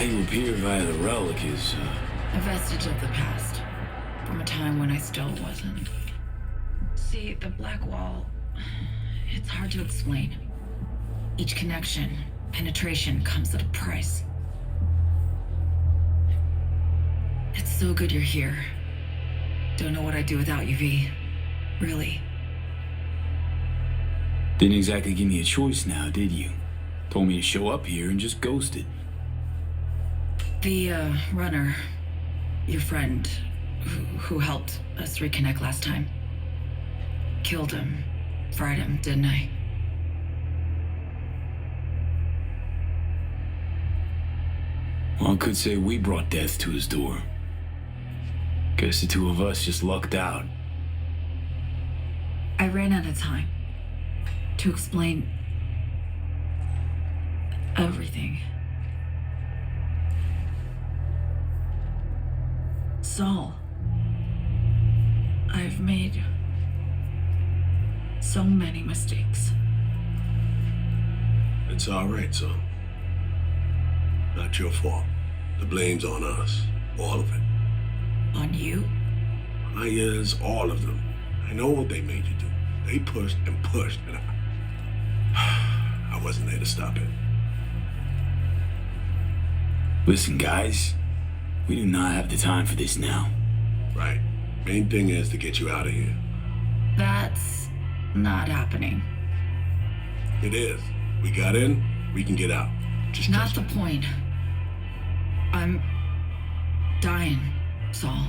you appear via the relic is, A vestige of the past. From a time when I still wasn't. See, the black wall... It's hard to explain. Each connection, penetration, comes at a price. It's so good you're here. Don't know what I'd do without you, V. Really. Didn't exactly give me a choice now, did you? Told me to show up here and just ghosted. The, runner, your friend, who helped us reconnect last time. Killed him. Fried him, didn't I? Well, I could say we brought death to his door. Guess the two of us just lucked out. I ran out of time to explain everything. Saul, I've made so many mistakes. It's all right, son. Not your fault. The blame's on us. All of it. On you? Yes, all of them. I know what they made you do. They pushed and pushed, and I wasn't there to stop it. Listen, guys. We do not have the time for this now. Right. Main thing is to get you out of here. That's not happening. It is. We got in, we can get out. Just Not the trust me. point. I'm dying, Saul.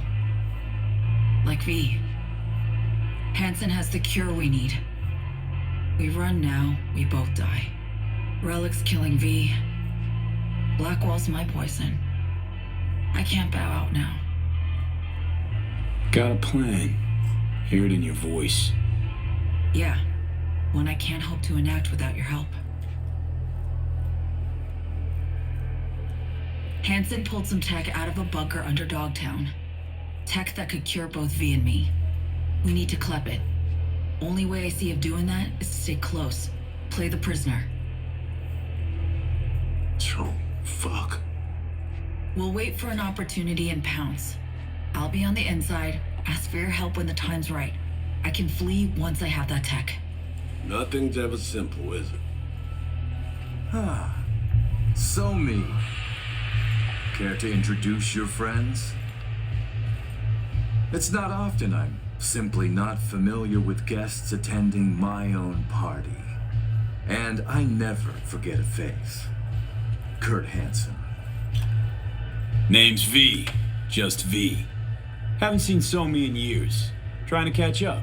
Like V. Hansen has the cure we need. We run now, we both die. Relic's killing V. Blackwall's my poison. I can't bow out now. Got a plan. Hear it in your voice. Yeah, one I can't hope to enact without your help. Hansen pulled some tech out of a bunker under Dogtown. Tech that could cure both V and me. We need to clep it. Only way I see of doing that is to stay close. Play the prisoner. So, fuck. We'll wait for an opportunity and pounce. I'll be on the inside, ask for your help when the time's right. I can flee once I have that tech. Nothing's ever simple, is it? So me. Care to introduce your friends? It's not often I'm simply not familiar with guests attending my own party. And I never forget a face. Kurt Hansen. Name's V. Just V. Haven't seen Somi in years. Trying to catch up.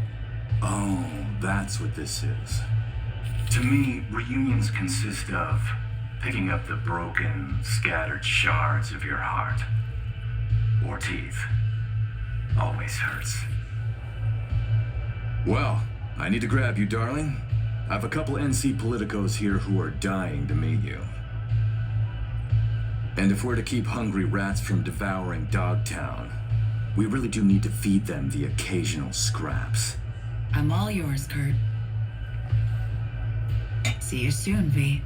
Oh, that's what this is. To me, reunions consist of picking up the broken, scattered shards of your heart. Or teeth. Always hurts. Well, I need to grab you, darling. I have a couple NC politicos here who are dying to meet you. And if we're to keep hungry rats from devouring Dogtown, we really do need to feed them the occasional scraps. I'm all yours, Kurt. See you soon, V.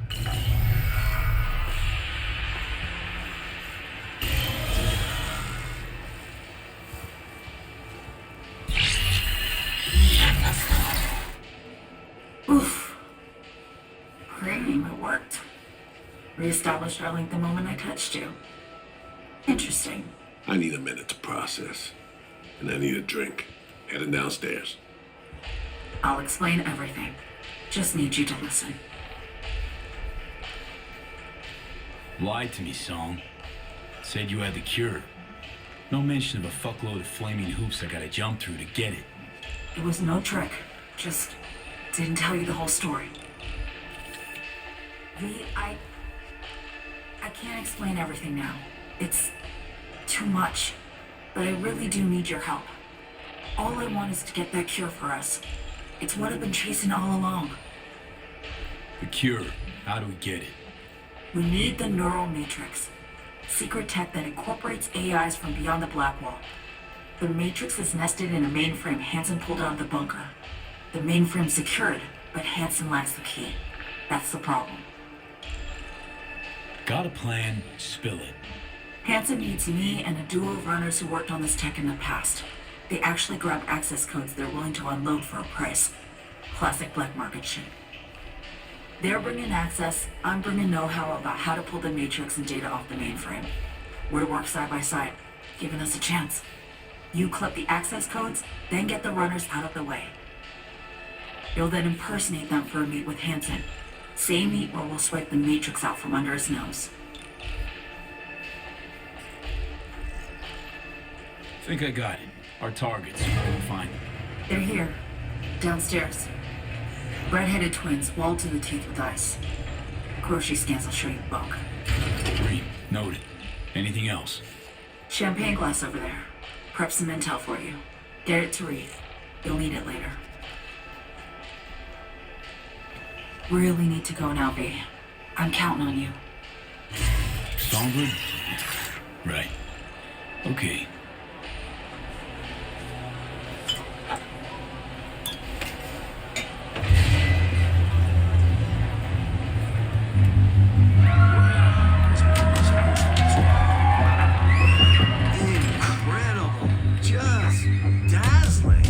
Oof. Great, it worked. Reestablished our link the moment I touched you. Interesting. I need a minute to process. And I need a drink. Heading downstairs. I'll explain everything. Just need you to listen. Lied to me, Song. Said you had the cure. No mention of a fuckload of flaming hoops I gotta jump through to get it. It was no trick. Just didn't tell you the whole story. V, I can't explain everything now. It's too much. But I really do need your help. All I want is to get that cure for us. It's what I've been chasing all along. The cure. How do we get it? We need the neural matrix. Secret tech that incorporates AIs from beyond the black wall. The matrix is nested in a mainframe Hansen pulled out of the bunker. The mainframe's secured, but Hansen lacks the key. That's the problem. Got a plan, spill it. Hansen needs me and a duo of runners who worked on this tech in the past. They actually grabbed access codes they're willing to unload for a price. Classic black market shit. They're bringing access, I'm bringing know-how about how to pull the matrix and data off the mainframe. We're to work side by side, giving us a chance. You clip the access codes, then get the runners out of the way. You'll then impersonate them for a meet with Hansen. Same meet where we'll swipe the matrix out from under his nose. Think I got it. Our targets. We'll find them. They're here, downstairs. Red-headed twins, walled to the teeth with ice. Grocery scans will show you the bulk. Green. Noted. Anything else? Champagne glass over there. Prep some intel for you. Get it to read. You'll need it later. Really need to go now, V. I'm counting on you. Songbird? Right. Okay. Incredible. Just dazzling.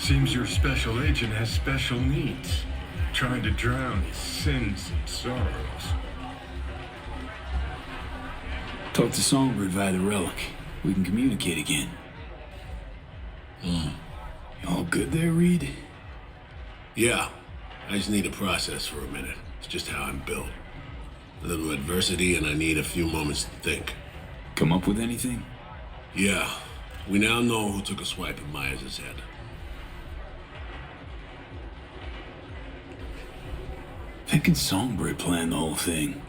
Seems your special agent has special needs, trying to drown his sins and sorrows. Talk to Songbird via the relic. We can communicate again. You all good there, Reed? Yeah, I just need to process for a minute. It's just how I'm built. A little adversity and I need a few moments to think. Come up with anything? Yeah, we now know who took a swipe at Myers' head. Thinking Songbird planned the whole thing.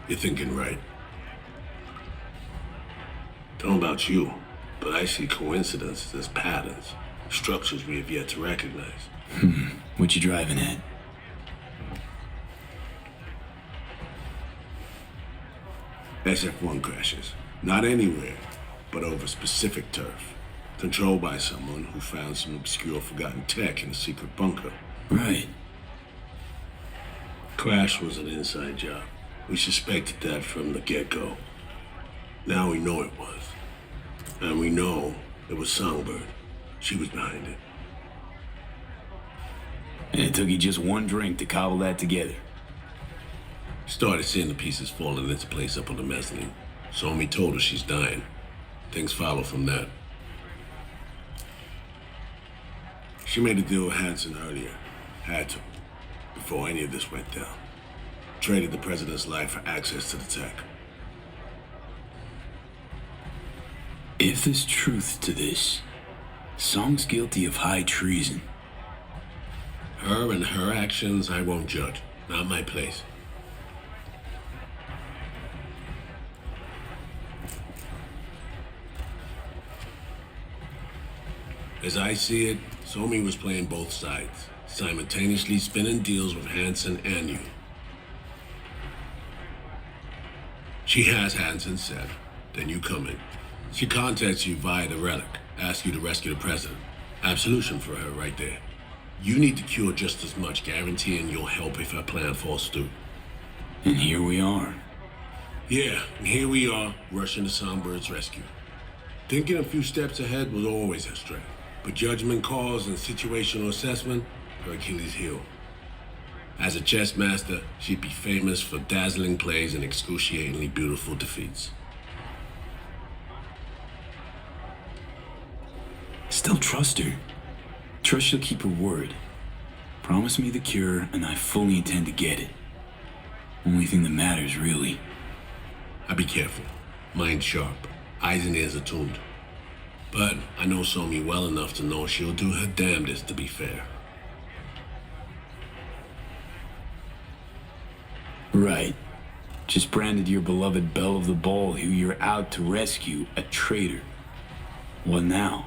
You're thinking right. Don't know about you, but I see coincidences as patterns, structures we have yet to recognize. What you driving at? SF-1 crashes. Not anywhere, but over specific turf. Controlled by someone who found some obscure forgotten tech in a secret bunker. Right. Crash was an inside job. We suspected that from the get-go. Now we know it was. And we know it was Songbird. She was behind it. And it took you just one drink to cobble that together. Started seeing the pieces falling into place up on the mezzanine. Somi told her she's dying. Things follow from that. She made a deal with Hansen earlier. Had to. Before any of this went down. Traded the president's life for access to the tech. If there's truth to this, Song's guilty of high treason. Her and her actions I won't judge. Not my place. As I see it, Somi was playing both sides, simultaneously spinning deals with Hansen and you. She has Hansen set, then you come in. She contacts you via the relic, asks you to rescue the president. Absolution for her right there. You need to cure just as much, guaranteeing you'll help if her plan falls through. And here we are. Yeah, and here we are, rushing to Songbird's rescue. Thinking a few steps ahead was always her strength, but judgment calls and situational assessment, her Achilles heel. As a chess master, she'd be famous for dazzling plays and excruciatingly beautiful defeats. Still trust her. Trust she'll keep her word. Promise me the cure, and I fully intend to get it. Only thing that matters, really. I'd be careful. Mind sharp. Eyes and ears attuned. But I know Somi well enough to know she'll do her damnedest to be fair. Right. Just branded your beloved Belle of the Ball, who you're out to rescue, a traitor. What now?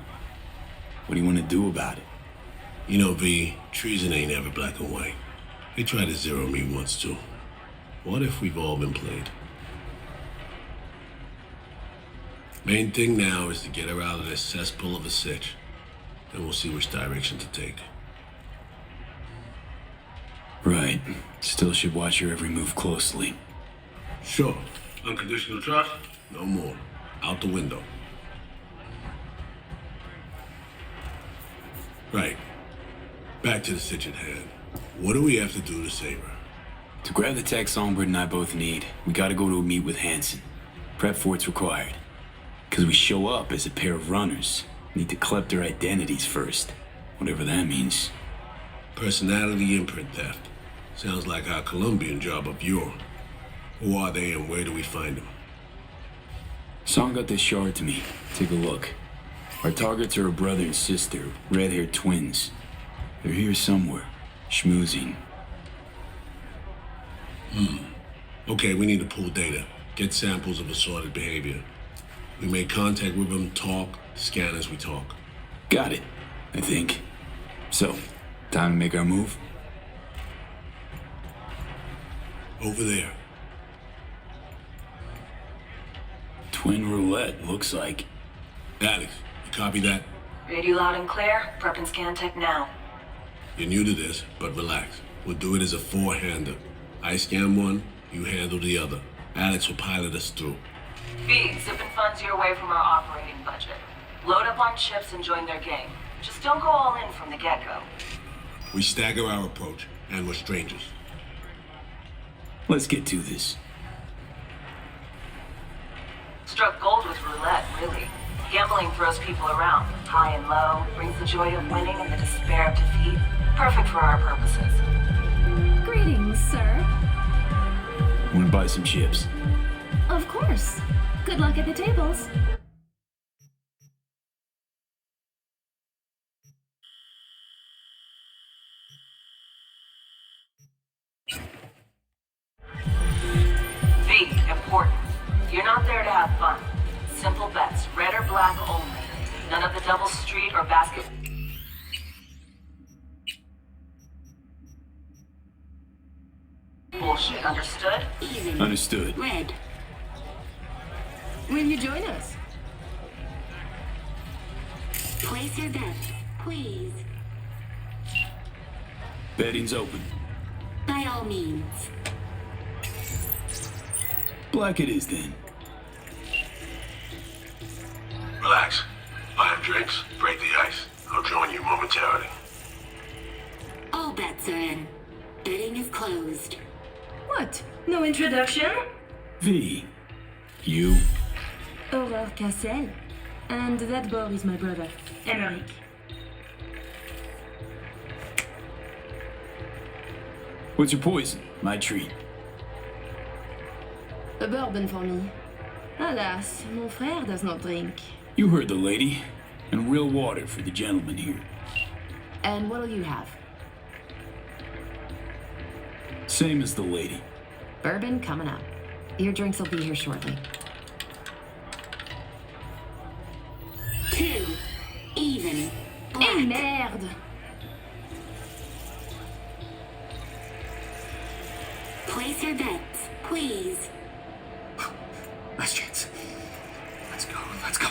What do you want to do about it? You know, V, treason ain't ever black and white. They tried to zero me once, too. What if we've all been played? Main thing now is to get her out of this cesspool of a sitch. Then we'll see which direction to take. Right. Still should watch your every move closely. Sure. Unconditional trust? No more. Out the window. Right. Back to the sitch at hand. What do we have to do to save her? To grab the tech Songbird and I both need, we gotta go to a meet with Hansen. Prep for it's required. Because we show up as a pair of runners. Need to collect their identities first. Whatever that means. Personality imprint theft. Sounds like our Colombian job of yore. Who are they and where do we find them? Song got this shard to me. Take a look. Our targets are a brother and sister, red-haired twins. They're here somewhere, schmoozing. Okay, we need to pull data. Get samples of assorted behavior. We make contact with them, talk, scan as we talk. Got it, I think. So, time to make our move? Over there. Twin roulette, looks like. Alex, you copy that? Read you loud and clear. Prep and scan tech now. You're new to this, but relax. We'll do it as a four-hander. I scan one, you handle the other. Alex will pilot us through. V, zipping funds your way from our operating budget. Load up on chips and join their gang. Just don't go all in from the get-go. We stagger our approach, and we're strangers. Let's get to this. Struck gold with roulette, really. Gambling throws people around, high and low, brings the joy of winning and the despair of defeat. Perfect for our purposes. Greetings, sir. Wanna buy some chips? Of course. Good luck at the tables. V, important. You're not there to have fun. Simple bets, red or black only. None of the double street or basket. Bullshit, understood? Even. Understood. Red. Will you join us? Place your bets, please. Betting's open. By all means. Black it is then. Relax. Buy him drinks, break the ice. I'll join you momentarily. All bets are in. Bidding is closed. What? No introduction? V. You. Aurore Cassel. And that boy is my brother, Emmerich. What's your poison? My treat. A bourbon for me. Alas, mon frère does not drink. You heard the lady. And real water for the gentleman here. And what'll you have? Same as the lady. Bourbon coming up. Your drinks will be here shortly. 2. Even. Black. Eh merde! Place your bets, please. Last chance. Let's go, let's go.